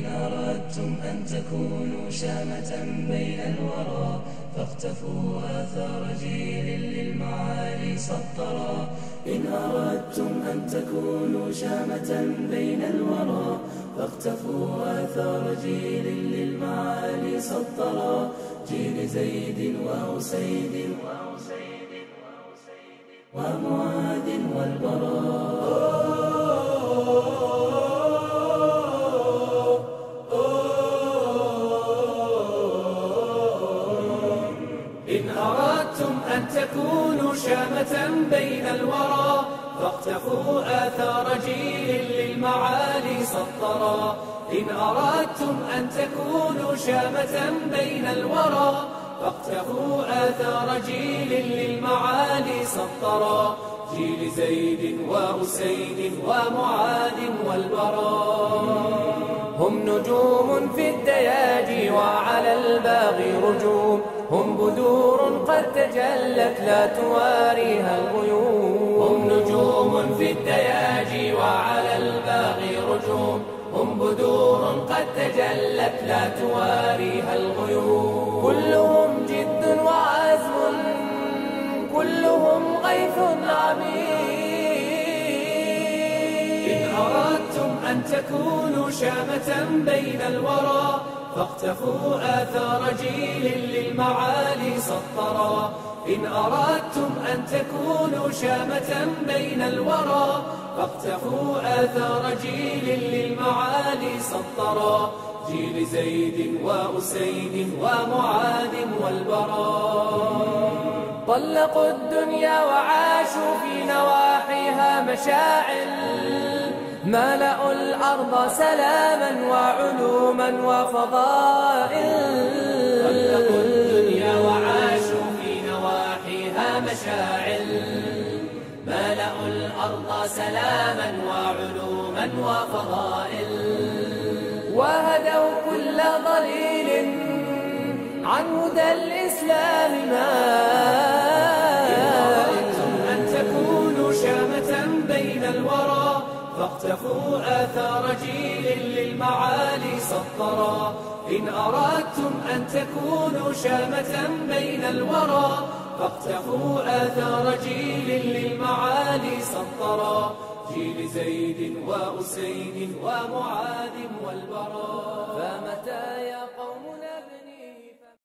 أردتم أن تكونوا شامة بين الورى فاقتفوا آثار جيل للمعالي سطرا. إن أردتم أن تكونوا شامة بين الورى فاقتفوا آثار جيل للمعالي سطرا. جيل زيد وأسيد ومعاذ والبراء. إن أردتم أن تكونوا شامة بين الورى فاقتفوا آثار جيل للمعالي سطرا. إن أردتم أن تكونوا شامة بين الورى فاقتفوا آثار جيل للمعالي سطرا. جيل زيد وأسيد ومعاذ والبراء. هم نجوم في الدياجي وعلى الباغي رجوم. هم بدور قد تجلت لا تواريها الغيوم. هم نجوم في الدياجي وعلى الباغي رجوم. هم بدور قد تجلت لا تواريها الغيوم. كلهم جد وعزم كلهم غيث عميق. إن أردتم أن تكونوا شامة بين الورى فاقتفوا آثار جيل للمعالي سطرا. إن أردتم أن تكونوا شامة بين الورى فاقتفوا آثار جيل للمعالي سطرا. جيل زيد وأسيد ومعاذ والبراء. طلقوا الدنيا وعاشوا في نواحيها مشاعل. ملأوا الأرض سلاما وعلوما وفضائل. طلقوا الدنيا وعاشوا في نواحيها مشاعل. ملأوا الأرض سلاما وعلوما وفضائل. وهدوا كل ضليل عن هدى الإسلام إن أردتم أن تكونوا شامة بين الورى فاقتفوا آثار جيل للمعالي سطرا. إن أردتم أن تكونوا شامة بين الورى فاقتفوا آثار جيل للمعالي سطرا. جيل زيد وأسيد ومعاذ والبراء. فمتى يا قوم